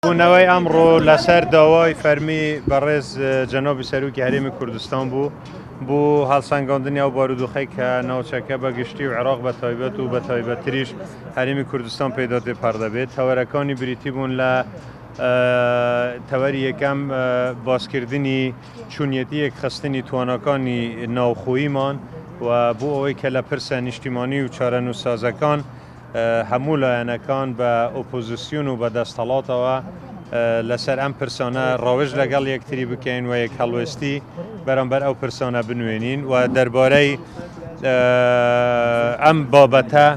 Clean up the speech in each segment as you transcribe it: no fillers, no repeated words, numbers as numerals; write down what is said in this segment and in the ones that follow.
بوونەوەی ئەمڕۆ لەسەر داوای فەرمی بەڕێز جەنابی سەرۆکی هەرێمی کوردستان بۆ هەڵسەنگاندنی ئەو بارودۆخەی کە ناوچەکە بە گشتی و عێراق بە تایبەت و بە تایبەتتریش هەرێمی کوردستان پێدا تێپەڕ دەبێت. تەوەرەکانی بریتی بوون لە تەوەری یەکەم باسکردنی چوونیەتیەک خستنی توانەکانی ناوخۆییمان و بۆ ئەوەی کە لە پرسە نیشتیمانی و چارەنووسازەکان هەموو لایەنەکان بە ئۆپۆزیسیۆن و بە دەستەڵاتەوە لەسەر ئەم پرسانە ڕاوێژ لەگەڵ یەکتری بکەین و یەک هەڵوێستی بەرامبەر ئەو پرسانە بنوێنین و دەربارەی ئەم بابەتە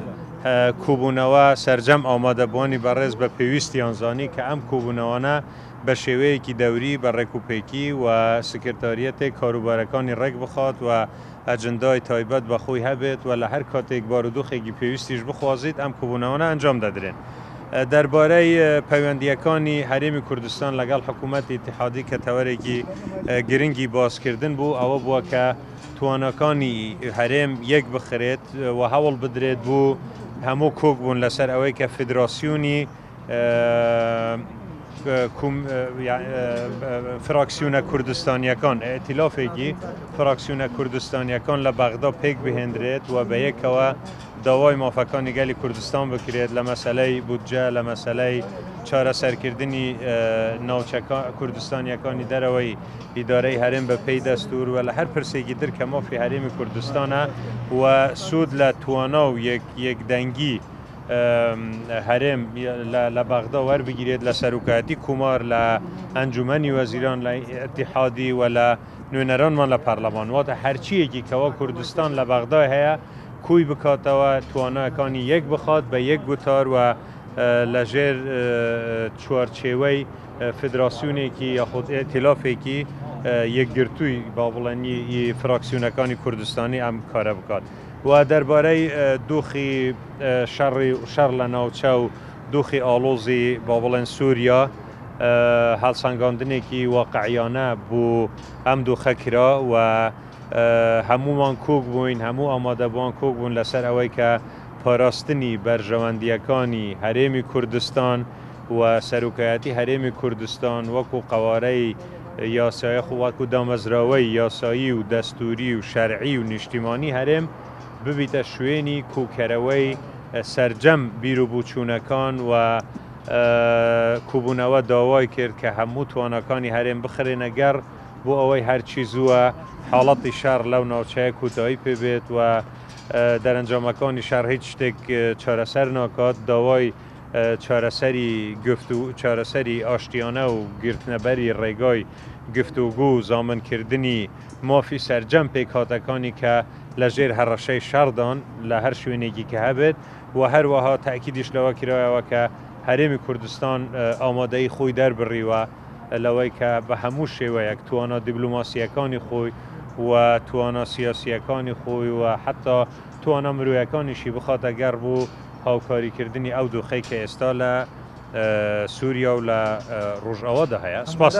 کوبوونەوە سەرجەم ئامادەبوانی بەڕێز بە پێویستیان زانی کە ئەم کوبوونەوەانە بە شێوەیەکی دەوری بە ڕێکوپێکی و سکرتاریەتێک کاروبارەکانی ڕێک بخات و ئەجندای تایبەت بە خۆی هەبێت و لە هەر کاتێک بارودۆخێکی پێویستیش بخوازیت ئەم کوبوونەوەانە ئەنجام دەدرێن. دەربارەی پەیوەندیەکانی هەرێمی کوردستان لەگەڵ حکوومەتی اتحادی کە تەوەرێکی گرنگی باسکردن بوو ئەوە بووە کە توانەکانی هەرێم یەک بخرێت و هەوڵ بدرێت بوو هەموو کۆک بوون لەسەر ئەوەی کە فیدراسیۆنی فراکسیونە کوردستانیەکان ئێتیلافێکی فراکسیونە کوردستانیەکان لە بەغدا پێک بهێنرێت و بە یەکەوە داوای مافەکانی گەلی کوردستان بکرێت لە مەسەلەی بودجە لە مەسەلەی چارەسەرکردنی ناوچەکە کوردستانیەکانی دەرەوەی ئیدارەی هەرێم بە پێی دەستور و لە هەر پرسێکی در کە مافی هەرێمی کوردستانە و سوود لە توانا و یەکدەنگی هەرێم لە بەغدا وەربگیرێت لە سەرۆکایەتی کومار لە ئەنجومەنی وەزیران لە ئەتیحادی و لە نوێنەرانمان لە پەرلەمان واتە هەرچیەکی کەوا کوردستان لە بەغدا هەیە کوی بکاتەوە توانەکانی یەک بخات بە یەک گوتار و لەژێر چوارچێوەی فیدراسیۆنێکی یاخود ئێتیلافێکی یەکگرتووی با بڵێنی فراکسیۆنەکانی کوردستانی ئەم کارە بکات. و دەربارەی دۆخی شەڕ لە ناوچە و دۆخی ئاڵۆزی با بڵێن سووریا هەڵسەنگاندنێکی واقعیانە بوو ئەم دۆخە کرا و هەمومان کۆک بووین هەموو ئامادەبووان کۆک بوون لەسەر ئەوەی کە پاراستنی بەرژەوەندیەکانی هەرێمی کوردستان و سەرۆکایەتی هەرێمی کوردستان وەکو قەوارەی یاسایی وەکو دامەزراوەی یاسایی و دەستوری و شەرعی و نیشتیمانی هەرێم ببیتە شوێنی کوکەرەوەی سەرجەم بیرروبووچوونەکان و کوبوونەوە داوای کرد کە هەموو توانەکانی هەرێم بخرێنە گەڕ بۆ ئەوەی هەرچی زووە حاڵەتی شار لەو ناوچەیە کوتایی پێبێت و دەرەنجامەکانی شار هیچ شتێک چارەسەر ناکات داوای چارەسەری ئاشتیانە و گرتنەبەری ڕێگای گفتوگو و زامنکردنی مافی سەرجەم پێکهاتەکانی کە لە ژێر هەڕەشەی شاردان لە هەر شوێنێکی کە هەبێت و هەروەها تاکیدیش لەوە کرایەوە کە هەرێمی کوردستان ئامادەی خۆی دەربڕیوە لەوەی کە بە هەموو شێوەیەک توانە دیبلۆماسیەکانی خۆی و توانە سیاسیەکانی خۆی و حتا توانە مرۆیەکانیشی بخاتە گەڕ بوو هاوکاریکردنی ئەو دۆخەی کە ئێستا لە سووریا و لە ڕۆژئاوادا هەیە. سپاس.